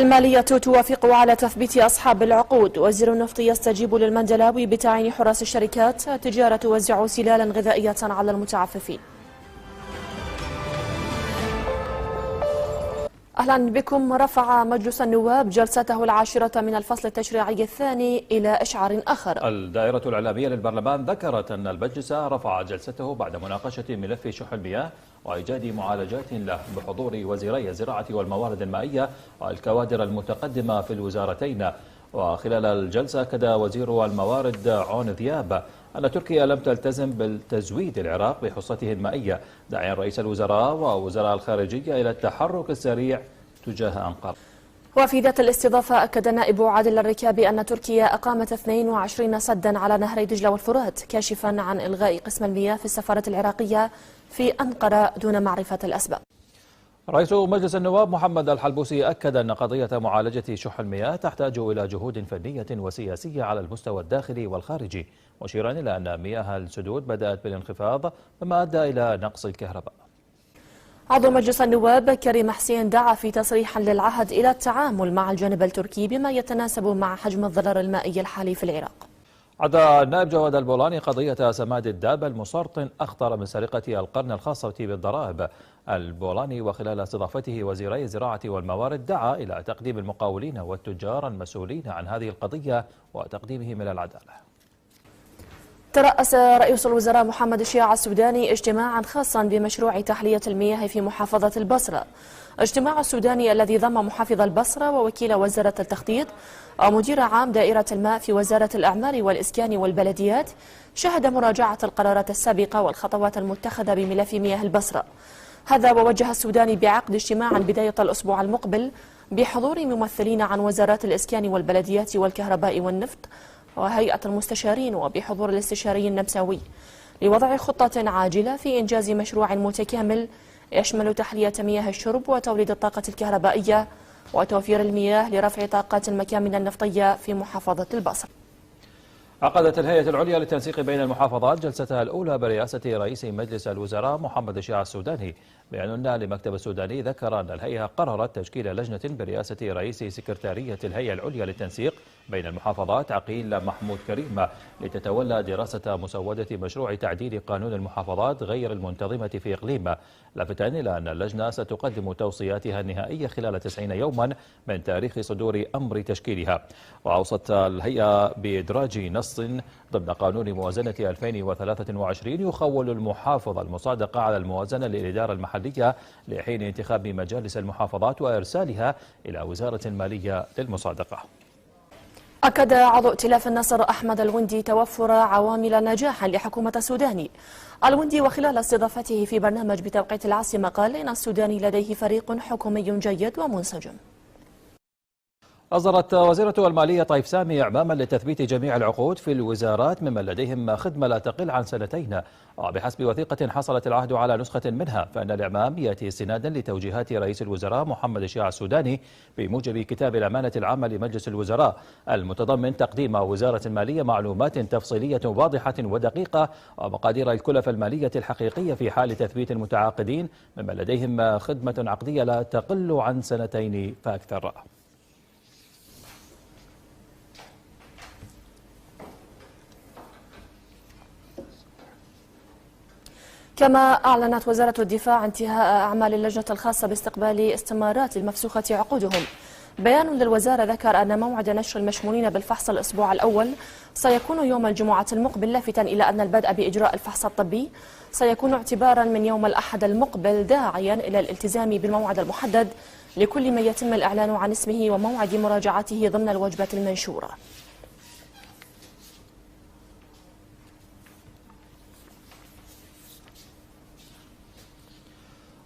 المالية توافق على تثبيت أصحاب العقود. وزير النفط يستجيب للمندلاوي بتعيين حراس الشركات. التجارة توزع سلالا غذائية على المتعففين. أهلا بكم. رفع مجلس النواب جلسته العاشرة من الفصل التشريعي الثاني إلى إشعار آخر. الدائرة الإعلامية للبرلمان ذكرت أن المجلس رفع جلسته بعد مناقشة ملف شح المياه وإيجاد معالجات له بحضور وزيري الزراعة والموارد المائية والكوادر المتقدمة في الوزارتين. وخلال الجلسة أكد وزير الموارد عون ذياب أن تركيا لم تلتزم بالتزويد العراق بحصته المائية، داعيا رئيس الوزراء ووزراء الخارجية إلى التحرك السريع تجاه أنقرة. وفي ذات الاستضافة أكد النائب عادل الركابي أن تركيا أقامت 22 سدا على نهري دجلة والفرات، كاشفا عن إلغاء قسم المياه في السفارة العراقية في أنقرة دون معرفة الأسباب. رئيس مجلس النواب محمد الحلبوسي أكد أن قضية معالجة شح المياه تحتاج إلى جهود فنية وسياسية على المستوى الداخلي والخارجي، مشيرا إلى أن مياه السدود بدأت بالانخفاض مما أدى إلى نقص الكهرباء. عضو مجلس النواب كريم حسين دعا في تصريح للعهد إلى التعامل مع الجانب التركي بما يتناسب مع حجم الضرر المائي الحالي في العراق. عد النائب جواد البولاني قضية سماد الدابة المسرطن أخطر من سرقة القرن الخاصة بالضرائب. البولاني وخلال استضافته وزيري الزراعة والموارد دعا إلى تقديم المقاولين والتجار المسؤولين عن هذه القضية وتقديمهم إلى العدالة. ترأس رئيس الوزراء محمد الشياع السوداني اجتماعا خاصا بمشروع تحلية المياه في محافظة البصرة. اجتماع السوداني الذي ضم محافظ البصرة ووكيل وزارة التخطيط ومدير عام دائرة الماء في وزارة الأعمال والإسكان والبلديات شهد مراجعة القرارات السابقة والخطوات المتخذة بملف مياه البصرة. هذا ووجه السوداني بعقد اجتماعا بداية الأسبوع المقبل بحضور ممثلين عن وزارات الإسكان والبلديات والكهرباء والنفط وهيئة المستشارين وبحضور الاستشاري النمساوي لوضع خطة عاجلة في إنجاز مشروع متكامل يشمل تحلية مياه الشرب وتوليد الطاقة الكهربائية وتوفير المياه لرفع طاقات المكامن النفطية في محافظة البصرة. عقدت الهيئة العليا للتنسيق بين المحافظات جلستها الأولى برئاسة رئيس مجلس الوزراء محمد الشياع السوداني. بيان للمكتب السوداني ذكر أن الهيئة قررت تشكيل لجنة برئاسة رئيس سكرتارية الهيئة العليا للتنسيق بين المحافظات عقيل محمود كريم لتتولى دراسة مسودة مشروع تعديل قانون المحافظات غير المنتظمة في إقليم، لافتا إلى أن اللجنة ستقدم توصياتها النهائية خلال 90 يوما من تاريخ صدور أمر تشكيلها. وأوصت الهيئة بإدراج نص ضمن قانون موازنة 2023 يخول المحافظة المصادقة على الموازنة للإدارة المحلية لحين انتخاب مجالس المحافظات وإرسالها إلى وزارة المالية للمصادقة. أكد عضو ائتلاف النصر أحمد الوندي توفر عوامل نجاح لحكومة السودان. الوندي وخلال استضافته في برنامج بتوقيت العاصمة قال إن السودان لديه فريق حكومي جيد ومنسجم. أصدرت وزيرة المالية طيف سامي إعماما لتثبيت جميع العقود في الوزارات ممن لديهم خدمة لا تقل عن 2 سنين. وبحسب وثيقة حصلت العهد على نسخة منها فإن الإعمام يأتي استنادا لتوجيهات رئيس الوزراء محمد الشياع السوداني بموجب كتاب الأمانة العامة لمجلس الوزراء المتضمن تقديم وزارة المالية معلومات تفصيلية واضحة ودقيقة ومقادير الكلف المالية الحقيقية في حال تثبيت المتعاقدين ممن لديهم خدمة عقدية لا تقل عن 2 فأكثر. كما أعلنت وزارة الدفاع انتهاء أعمال اللجنة الخاصة باستقبال استمارات المفسوخة عقودهم. بيان للوزارة ذكر أن موعد نشر المشمولين بالفحص الأسبوع الأول سيكون يوم الجمعة المقبل، لافتاً إلى أن البدء بإجراء الفحص الطبي سيكون اعتباراً من يوم الأحد المقبل، داعياً إلى الالتزام بالموعد المحدد لكل من يتم الإعلان عن اسمه وموعد مراجعته ضمن الوجبة المنشورة.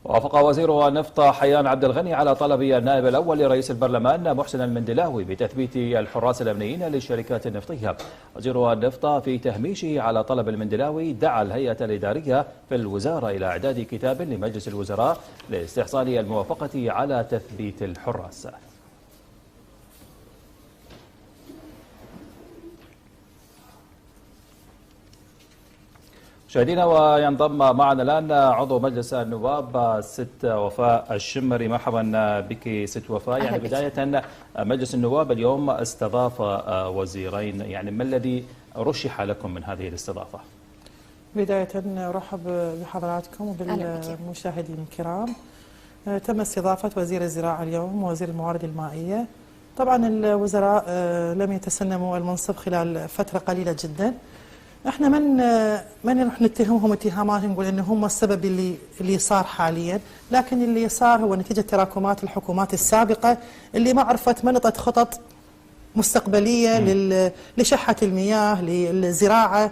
وافق وزير النفط حيان عبد الغني على طلب النائب الأول لرئيس البرلمان محسن المندلاوي بتثبيت الحراس الأمنيين للشركات النفطية. وزير النفط في تهميشه على طلب المندلاوي دعا الهيئة الإدارية في الوزارة إلى إعداد كتاب لمجلس الوزراء لاستحصال الموافقة على تثبيت الحراس. مشاهدينا، وينضم معنا الآن عضو مجلس النواب ست وفاء الشمري. مرحبا بك ست وفاء. يعني بداية، مجلس النواب اليوم استضاف وزيرين، يعني ما الذي رشح لكم من هذه الاستضافة؟ بداية أرحب بحضراتكم وبالمشاهدين الكرام. تم استضافة وزير الزراعة اليوم ووزير الموارد المائية. طبعا الوزراء لم يتسنموا المنصب خلال فترة قليلة جدا. احنا من نروح نتهمهم اتهامات نقول انه هم السبب اللي صار حاليا، لكن اللي صار هو نتيجة تراكمات الحكومات السابقة اللي ما عرفت منطت خطط مستقبلية لشحة المياه للزراعة.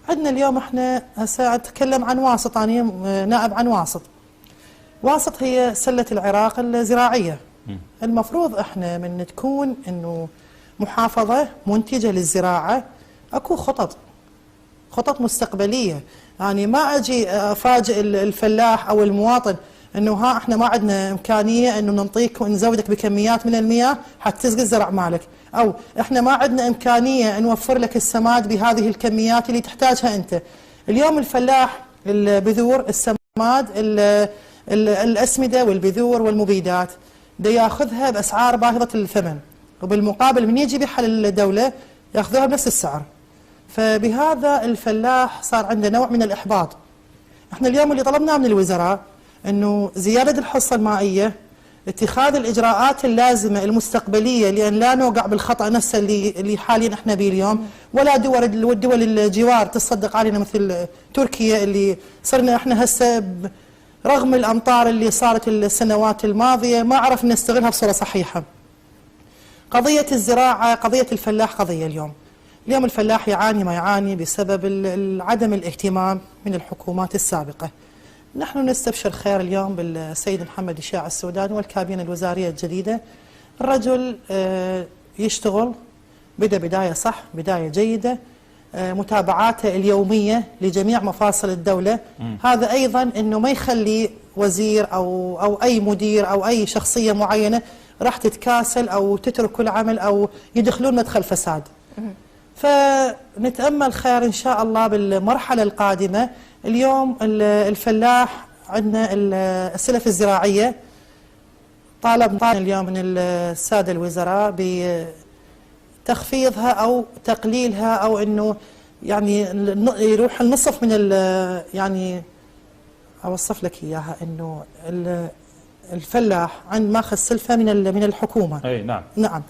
عندنا اليوم احنا هسه اتكلم عن واسط، انا نائب عن واسط. واسط هي سلة العراق الزراعية. المفروض احنا من تكون انه محافظة منتجة للزراعة اكو خطط مستقبلية. يعني ما اجي افاجئ الفلاح او المواطن انه ها احنا ما عندنا امكانية انه نعطيك ونزودك بكميات من المياه حتى تسقي الزرع مالك، او احنا ما عندنا امكانية نوفر لك السماد بهذه الكميات اللي تحتاجها انت. اليوم الفلاح البذور، السماد، الاسمدة والبذور والمبيدات ده ياخذها باسعار باهظة الثمن، وبالمقابل من يجي بها للدولة ياخذوها بنفس السعر. فبهذا الفلاح صار عنده نوع من الإحباط. احنا اليوم اللي طلبناه من الوزراء انه زيادة الحصة المائية، اتخاذ الإجراءات اللازمة المستقبلية لأن لا نوقع بالخطأ نفسه اللي حاليا احنا به اليوم، ولا دول الجوار تصدق علينا مثل تركيا اللي صرنا احنا هسه رغم الأمطار اللي صارت السنوات الماضية ما عرفنا نستغلها بصورة صحيحة. قضية الزراعة، قضية الفلاح قضية اليوم الفلاح يعاني ما يعاني بسبب عدم الاهتمام من الحكومات السابقة. نحن نستبشر خير اليوم بالسيد محمد الشياع السوداني والكابينة الوزارية الجديدة. الرجل يشتغل، بداية صح، بداية جيدة، متابعاته اليومية لجميع مفاصل الدولة. هذا أيضا أنه ما يخلي وزير أو أي مدير أو أي شخصية معينة راح تتكاسل أو تترك العمل أو يدخلون مدخل فساد. فنتأمل خير إن شاء الله بالمرحلة القادمة. اليوم الفلاح عندنا السلف الزراعية طالبنا اليوم من السادة الوزراء بتخفيضها أو تقليلها، أو أنه يعني يروح النصف من يعني أوصف لك إياها، أنه الفلاح عند ماخذ سلفة من الحكومة. أي نعم. نعم.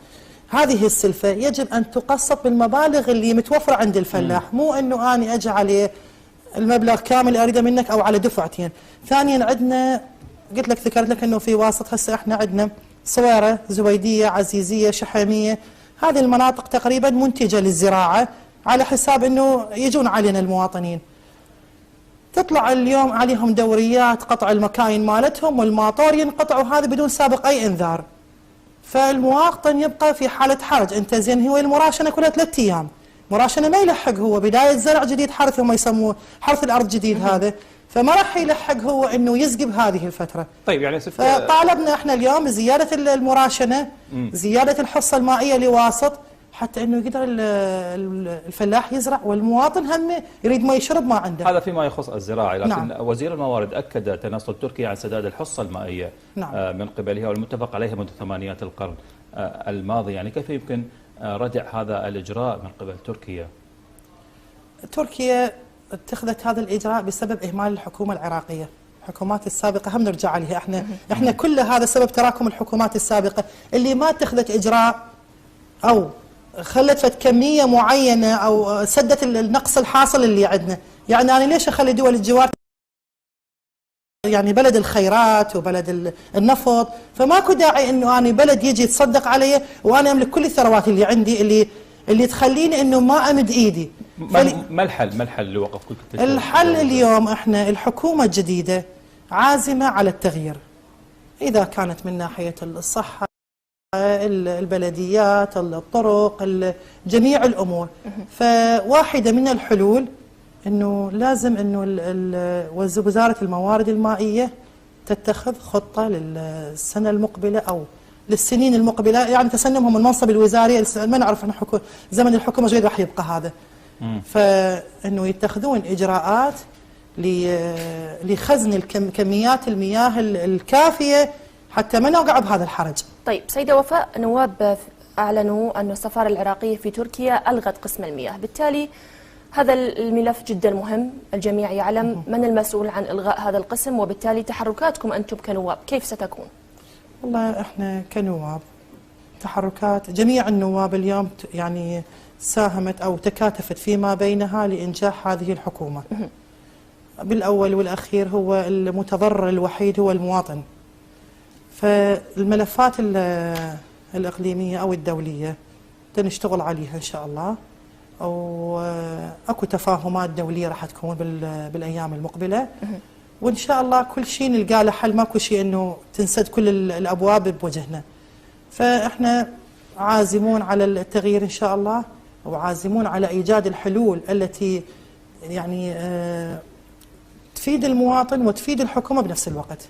هذه السلفة يجب أن تقسط بالمبالغ اللي متوفرة عند الفلاح، مو أنه أنا أجي عليه المبلغ كامل أريده منك أو على دفعتين. ثانيا عندنا قلت لك ذكرت لك أنه في واسط هسه احنا عندنا صويرة، زويدية، عزيزية، شحيمية، هذه المناطق تقريبا منتجة للزراعة على حساب أنه يجون علينا المواطنين. تطلع اليوم عليهم دوريات قطع المكاين مالتهم والماطور ينقطعوا هذا بدون سابق أي إنذار. فالمواطن يبقى في حالة حرج. انت زين هو المراشنة كلها 3 أيام، مراشنة ما يلحق، هو بداية زرع جديد، حرث هم يسموه حرث الأرض جديد هذا، فما راح يلحق هو انه يسقي بهذه الفترة. طيب يعني فطالبنا احنا اليوم زيادة المراشنة، زيادة الحصة المائية لواسط، حتى انه يقدر الفلاح يزرع، والمواطن هم يريد ما يشرب ما عنده. هذا فيما يخص الزراعة، لكن نعم. وزير الموارد أكد تنصل تركيا عن سداد الحصة المائية نعم. من قبلها والمتفق عليها منذ ثمانينات القرن الماضي. يعني كيف يمكن ردع هذا الإجراء من قبل تركيا؟ تركيا اتخذت هذا الإجراء بسبب إهمال الحكومة العراقية. الحكومات السابقة هم نرجع عليها، احنا كل هذا سبب تراكم الحكومات السابقة اللي ما اتخذت إجراء أو خلت كمية معينة أو سدت النقص الحاصل اللي عندنا. يعني أنا ليش أخلي دول الجوار يعني بلد الخيرات وبلد النفط، فماكو داعي انه انا بلد يجي يتصدق علي وانا املك كل الثروات اللي عندي اللي تخليني انه ما امد ايدي. ما الحل لوقف كل الحل اليوم احنا الحكومة الجديدة عازمة على التغيير، اذا كانت من ناحية الصحة، البلديات، الطرق، جميع الامور. فواحدة من الحلول انه لازم انه وزارة الموارد المائية تتخذ خطة للسنة المقبلة او للسنين المقبلة. يعني تسنمهم المنصب الوزاري ما نعرف زمن الحكومة جيد راح يبقى هذا. فانه يتخذون اجراءات لخزن كميات المياه الكافية حتى ما نوقع بهذا الحرج. طيب سيدة وفاء، نواب أعلنوا أن السفارة العراقية في تركيا ألغت قسم المياه، بالتالي هذا الملف جدا مهم، الجميع يعلم من المسؤول عن إلغاء هذا القسم، وبالتالي تحركاتكم أنتم كنواب كيف ستكون؟ والله احنا كنواب تحركات جميع النواب اليوم يعني ساهمت أو تكاتفت فيما بينها لإنجاح هذه الحكومة. بالأول والأخير هو المتضرر الوحيد هو المواطن. فالملفات الإقليمية أو الدولية نشتغل عليها إن شاء الله، أو أكو تفاهمات دولية راح تكون بالأيام المقبلة، وإن شاء الله كل شيء نلقى له حل، ماكو شيء إنه تنسد كل الأبواب بوجهنا. فإحنا عازمون على التغيير إن شاء الله، وعازمون على إيجاد الحلول التي يعني تفيد المواطن وتفيد الحكومة بنفس الوقت.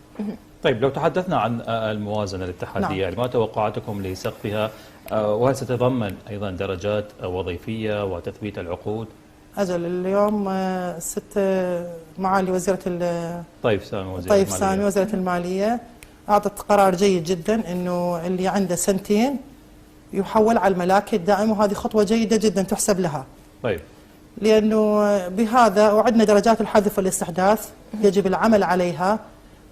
طيب لو تحدثنا عن الموازنة الاتحادية، نعم. ما توقعاتكم لسقفها، وهل ستتضمن أيضا درجات وظيفية وتثبيت العقود؟ أجل اليوم معالي وزيرة طيب سامي وزيرة المالية أعطت قرار جيد جدا أنه اللي عنده سنتين يحول على الملاكي الدائمة، وهذه خطوة جيدة جدا تحسب لها. طيب. لأنه بهذا وعندنا درجات الحذف والاستحداث يجب العمل عليها.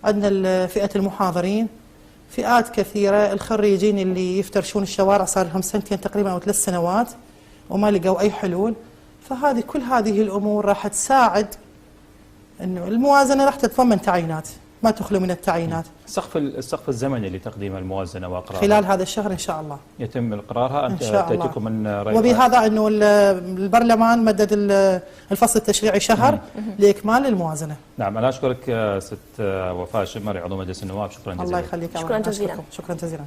عندنا فئة المحاضرين، فئات كثيرة، الخريجين اللي يفترشون الشوارع صار لهم سنتين تقريبا أو 3 سنوات وما لقوا أي حلول. فهذه كل هذه الأمور راح تساعد أنه الموازنة راح تتضمن تعيينات، ما تخلو من التعيينات. السقف الزمني لتقديم الموازنة وإقرارها خلال هذا الشهر إن شاء الله يتم إقرارها. أنت تأتيكم من رأي، وبهذا أنه البرلمان مدد الفصل التشريعي شهر لإكمال الموازنة. نعم، أنا أشكرك ست وفاء الشمري عضو مجلس النواب، شكرا جزيلا. الله يخليك. شكرا جزيلا. شكرا جزيلا.